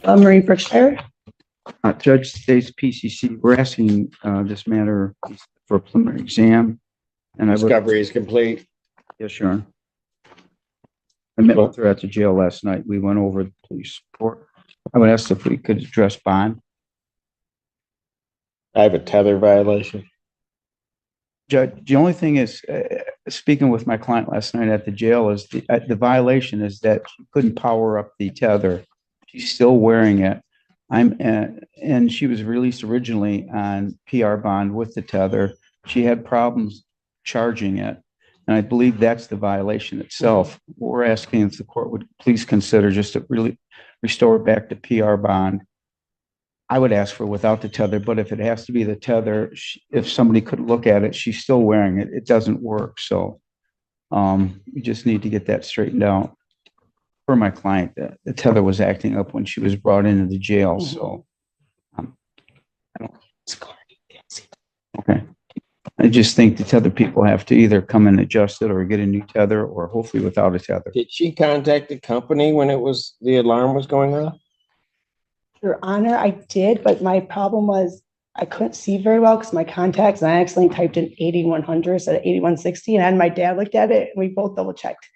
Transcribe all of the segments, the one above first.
Marie Berkshire. Judge State's PCC, we're asking this matter for a preliminary exam. And Discovery is complete. Yes, Your Honor. I met with her at the jail last night. We went over the police report. I would ask if we could address bond. I have a tether violation. Judge, the only thing is, speaking with my client last night at the jail, is the violation is that she couldn't power up the tether. She's still wearing it. And she was released originally on PR bond with the tether. She had problems charging it. And I believe that's the violation itself. We're asking if the court would please consider just to really restore it back to PR bond. I would ask for without the tether, but if it has to be the tether, if somebody could look at it, she's still wearing it. It doesn't work. So we just need to get that straightened out. For my client, the tether was acting up when she was brought into the jail. So okay. I just think the tether people have to either come and adjust it or get a new tether, or hopefully without a tether. Did she contact the company when the alarm was going off? Your Honor, I did, but my problem was I couldn't see very well because my contacts, and I accidentally typed in 8100 instead of 8160, and my dad looked at it and we both double checked.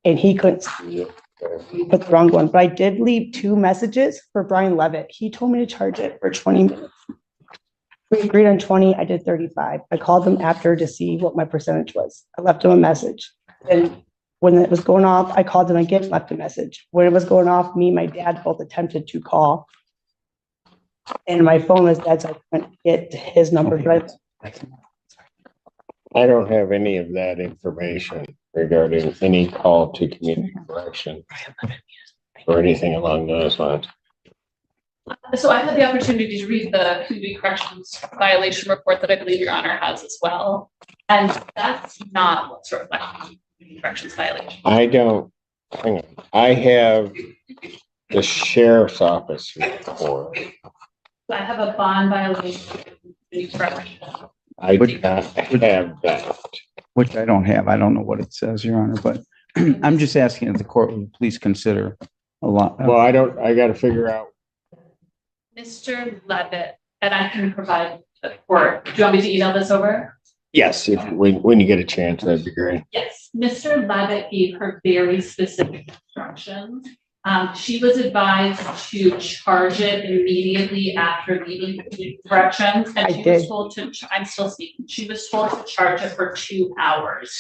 And he couldn't see it. He put the wrong one, but I did leave 2 messages for Brian Levitt. He told me to charge it for 20 minutes. We agreed on 20, I did 35. I called him after to see what my percentage was. I left him a message. And when it was going off, I called him again, left a message. When it was going off, me and my dad both attempted to call. And my phone was dead, so I couldn't get his number. I don't have any of that information regarding any call to community correction or anything along those lines. So I had the opportunity to read the community corrections violation report that I believe Your Honor has as well. And that's not what's reflected in community corrections violation. I don't, hang on. I have the sheriff's office report. So I have a bond violation. I do not have that. Which I don't have. I don't know what it says, Your Honor, but I'm just asking if the court would please consider a lot. Well, I got to figure out. Mr. Levitt, and I can provide the court. Do you want me to email this over? Yes, when you get a chance, that'd be great. Yes, Mr. Levitt gave her very specific instructions. She was advised to charge it immediately after leaving corrections, and she was told to, I'm still speaking, she was told to charge it for 2 hours.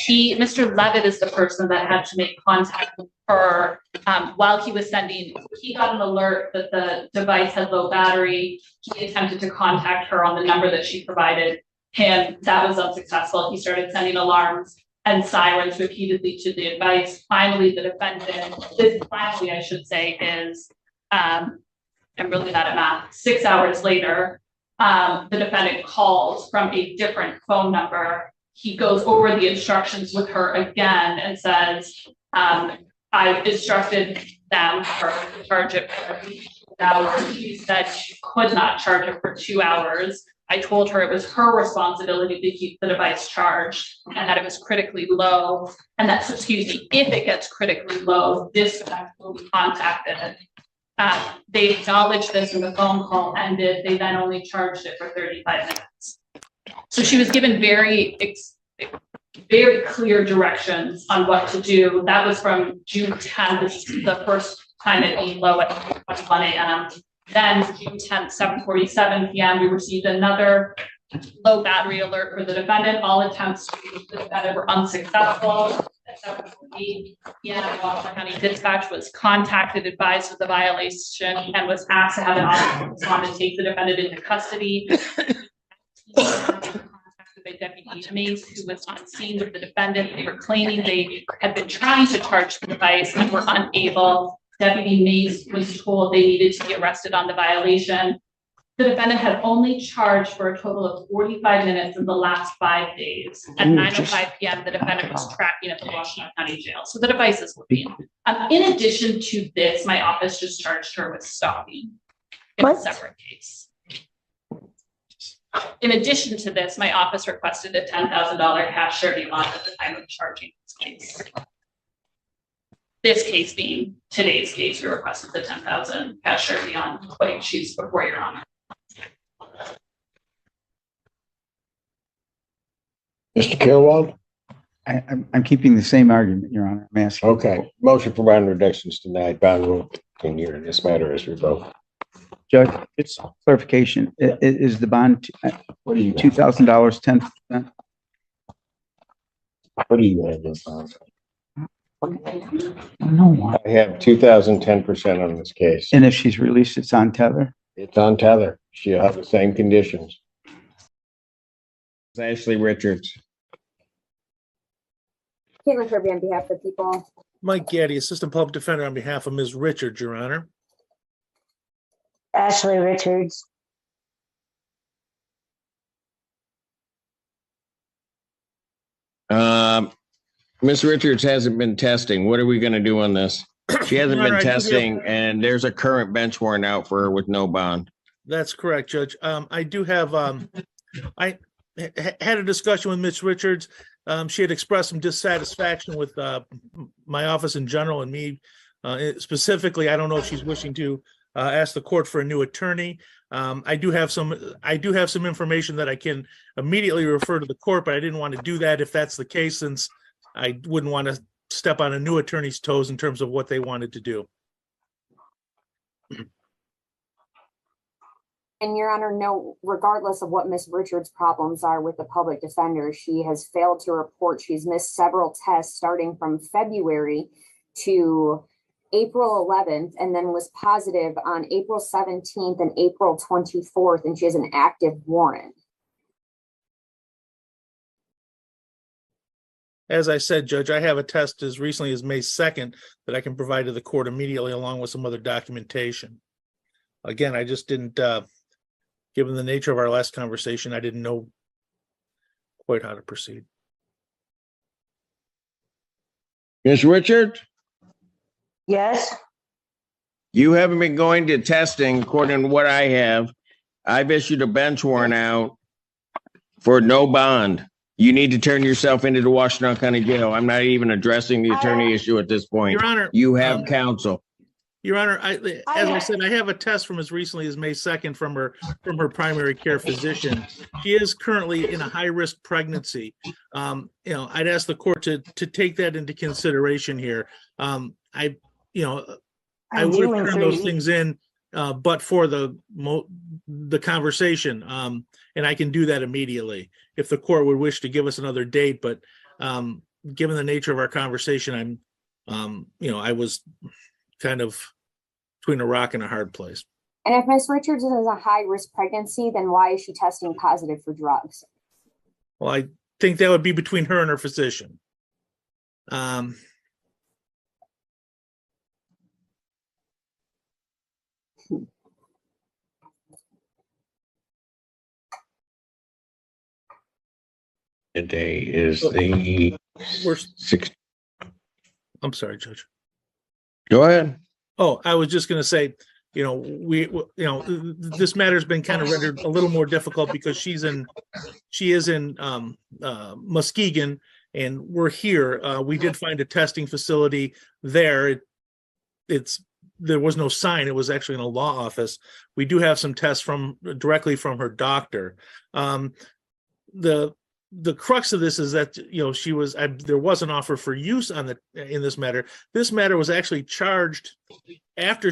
Mr. Levitt is the person that had to make contact with her while he was sending, he got an alert that the device had low battery. He attempted to contact her on the number that she provided him. That was unsuccessful. He started sending alarms and sirens repeatedly to the advice. Finally, the defendant, this finally, I should say, is, I'm really bad at math, 6 hours later, the defendant calls from a different phone number. He goes over the instructions with her again and says, I instructed them to charge it for 2 hours. She said she could not charge it for 2 hours. I told her it was her responsibility to keep the device charged and that it was critically low. And that's, excuse me, if it gets critically low, this will be contacted. They acknowledged this when the phone call ended. They then only charged it for 35 minutes. So she was given very clear directions on what to do. That was from June 10th, the first time it being low at 1 a.m. Then June 10th, 7:47 p.m., we received another low battery alert for the defendant. All attempts to reach the defendant were unsuccessful. At 7:48 p.m., Washington County Dispatch was contacted, advised of the violation, and was asked to have an officer respond to take the defendant into custody. Contacted by Deputy Mace, who was on scene with the defendant. They were claiming they had been trying to charge the device and were unable. Deputy Mace was told they needed to be arrested on the violation. The defendant had only charged for a total of 45 minutes in the last 5 days. At 9:05 p.m., the defendant was tracking at the Washington County Jail. So the device is working. In addition to this, my office just charged her with stalking in a separate case. In addition to this, my office requested a $10,000 cash surety bond at the time of charging this case. this case being today's case, we requested the 10,000 cash surety on what she's before your honor. Mr. Kilwald? I'm keeping the same argument, Your Honor. I'm asking. Okay, motion for bond reductions denied. Bond will continue. This matter is revoked. Judge, it's clarification. Is the bond, what are you, $2,000, 10%? What do you have this on? No. I have 2,010% on this case. And if she's released, it's on tether? It's on tether. She'll have the same conditions. Ashley Richards. Caitlin Kirby on behalf of the people. Mike Gaddy, Assistant Public Defender on behalf of Ms. Richards, Your Honor. Ashley Richards. Ms. Richards hasn't been testing. What are we going to do on this? She hasn't Your been Honor, I do testing, and there's a current bench warrant out for her with no bond. That's correct, Judge. I do have, I had a discussion with Ms. Richards. She had expressed some dissatisfaction with my office in general and me specifically. I don't know if she's wishing to ask the court for a new attorney. I do have some information that I can immediately refer to the court, but I didn't want to do that if that's the case, since I wouldn't want to step on a new attorney's toes in terms of what they wanted to do. And Your Honor, no, regardless of what Ms. Richards' problems are with the public defender, she has failed to report. She's missed several tests starting from February to April 11th, and then was positive on April 17th and April 24th, and she has an active warrant. As I said, Judge, I have a test as recently as May 2nd that I can provide to the court immediately, along with some other documentation. Again, I just didn't, given the nature of our last conversation, I didn't know quite how to proceed. Ms. Richards, Yes. you haven't been going to testing according to what I have. I've issued a bench warrant out for no bond. You need to turn yourself into the Washington County Jail. I'm not even addressing the attorney issue at this point. Your Honor, You have counsel. Your Honor, as I said, I have a test from as recently as May 2nd from her primary care physician. She is currently in a high-risk pregnancy. I'd ask the court to take that into consideration here. I would have turned those things in, but for the conversation, and I can do that immediately if the court would wish to give us another date. But given the nature of our conversation, I was kind of between a rock and a hard place. And if Ms. Richards is a high-risk pregnancy, then why is she testing positive for drugs? Well, I think that would be between her and her physician. Today is the We're, 6th. I'm sorry, Judge. Go ahead. Oh, I was just going to say, this matter has been kind of rendered a little more difficult because she is in Muskegon, and we're here. We did find a testing facility there. There was no sign. It was actually in a law office. We do have some tests directly from her doctor. The crux of this is that there was an offer for use in this matter. This matter was actually charged after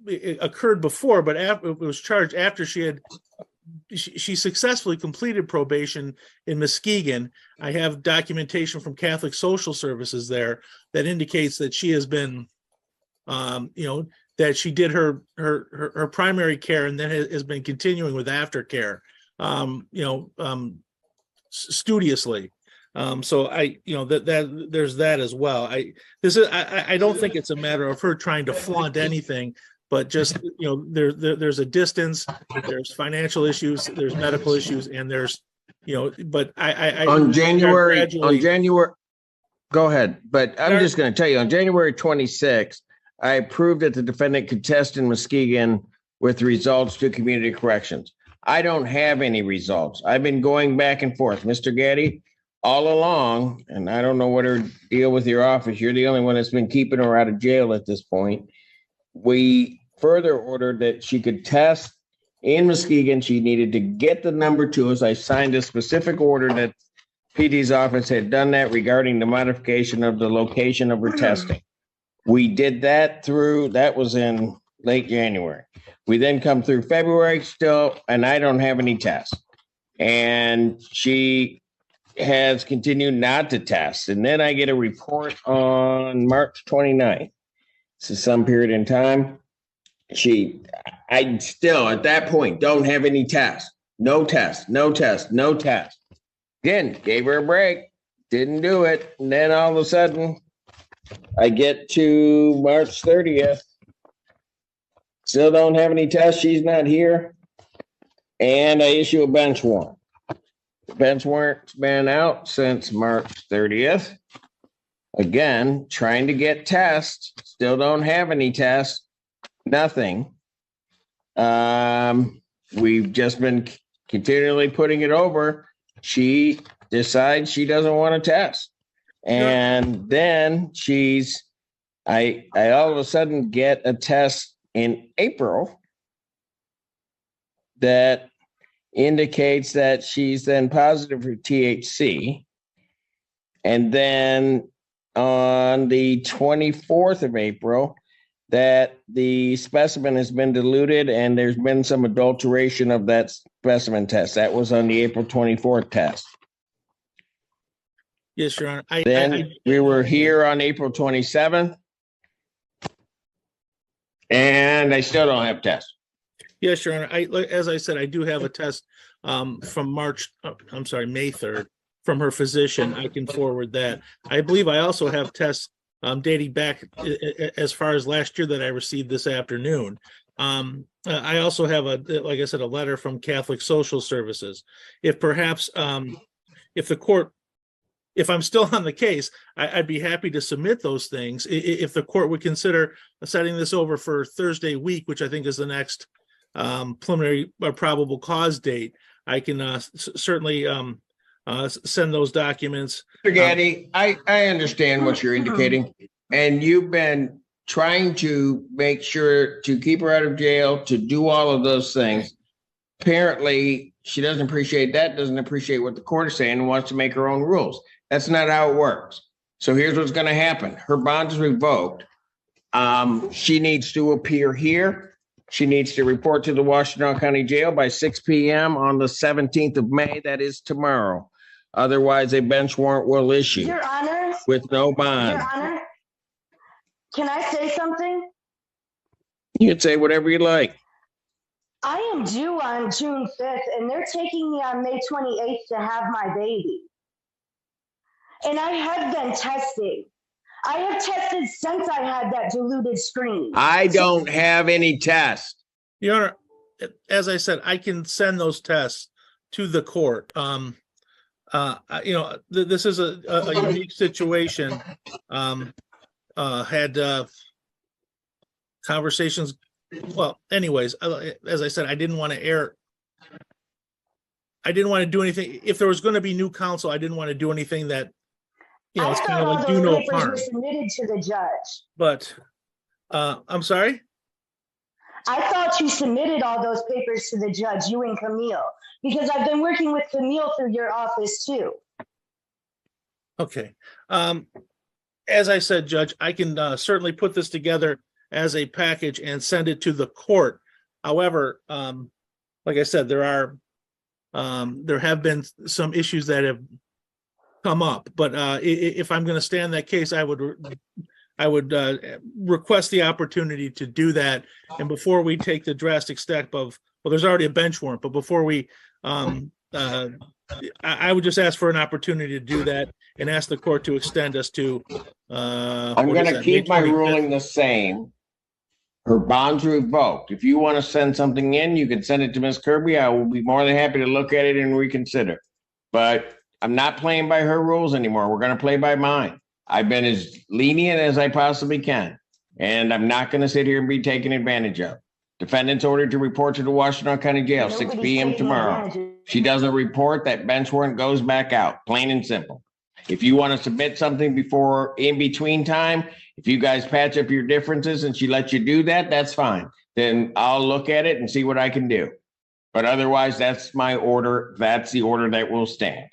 it occurred before, but it was charged after she successfully completed probation in Muskegon. I have documentation from Catholic Social Services there that indicates that she has been, that she did her primary care and then has been continuing with aftercare. Studiously. So there's that as well. I don't think it's a matter of her trying to flaunt anything, but just, there's a distance, there's financial issues, there's medical issues, and there's, but on January, go ahead. But I'm just going to tell you, on January 26th, I approved that the defendant could test in Muskegon with results to community corrections. I don't have any results. I've been going back and forth. Mr. Gaddy, all along, and I don't know what her deal with your office, you're the only one that's been keeping her out of jail at this point. We further ordered that she could test in Muskegon. She needed to get the number to us. I signed a specific order that PD's office had done that regarding the modification of the location of her testing. We did that that was in late January. We then come through February still, and I don't have any tests. And she has continued not to test. And then I get a report on March 29th. So some period in time, I still at that point don't have any tests. No test, no test, no test. Again, gave her a break, didn't do it. And then all of a sudden, I get to March 30th. Still don't have any tests. She's not here. And I issue a bench warrant. The bench warrant's been out since March 30th. Again, trying to get tests. Still don't have any tests. Nothing. We've just been continually putting it over. She decides she doesn't want to test. And then I all of a sudden get a test in April that indicates that she's then positive for THC. And then on the 24th of April, that the specimen has been diluted and there's been some adulteration of that specimen test. That was on the April 24th test. Yes, Your Honor. We were here on April 27th. And I still don't have tests. Yes, Your Honor. As I said, I do have a test from May 3rd from her physician. I can forward that. I believe I also have tests dating back as far as last year that I received this afternoon. I also have like I said, a letter from Catholic Social Services. If perhaps, if I'm still on the case, I'd be happy to submit those things. If the court would consider setting this over for Thursday week, which I think is the next preliminary or probable cause date, I can certainly send those documents. Mr. Gaddy, I understand what you're indicating, and you've been trying to make sure to keep her out of jail, to do all of those things. Apparently, she doesn't appreciate that, doesn't appreciate what the court is saying, and wants to make her own rules. That's not how it works. So here's what's going to happen. Her bond is revoked. She needs to appear here. She needs to report to the Washington County Jail by 6 p.m. on the 17th of May. That is tomorrow. Otherwise, a bench warrant will issue. Your Honor. With no bond. Your Honor. Can I say something? You can say whatever you like. I am due on June 5th, and they're taking me on May 28th to have my baby. And I have been testing. I have tested since I had that diluted screen. I don't have any tests. Your Honor, as I said, I can send those tests to the court. This is a unique situation. Had conversations. Well, anyways, as I said, I didn't want to air. I didn't want to do anything. If there was going to be new counsel, I didn't want to do anything that, it's kind of like do no harm. Were submitted to the judge. But I'm sorry. I thought you submitted all those papers to the judge, you and Camille, because I've been working with Camille through your office too. Okay. As I said, Judge, I can certainly put this together as a package and send it to the court. However, like I said, there have been some issues that have come up, but if I'm going to stand that case, I would request the opportunity to do that. And before we take the drastic step of, well, there's already a bench warrant, but before we, I would just ask for an opportunity to do that and ask the court to extend us to. I'm going to keep my ruling the same. Her bond's revoked. If you want to send something in, you can send it to Ms. Kirby. I will be more than happy to look at it and reconsider. But I'm not playing by her rules anymore. We're going to play by mine. I've been as lenient as I possibly can. And I'm not going to sit here and be taken advantage of. Defendant's ordered to report to the Washington County Jail, 6 Nobody's p.m. taking tomorrow. advantage. If she doesn't report, that bench warrant goes back out, plain and simple. If you want to submit something before in between time, if you guys patch up your differences and she lets you do that, that's fine. Then I'll look at it and see what I can do. But otherwise, that's my order. That's the order that will stand.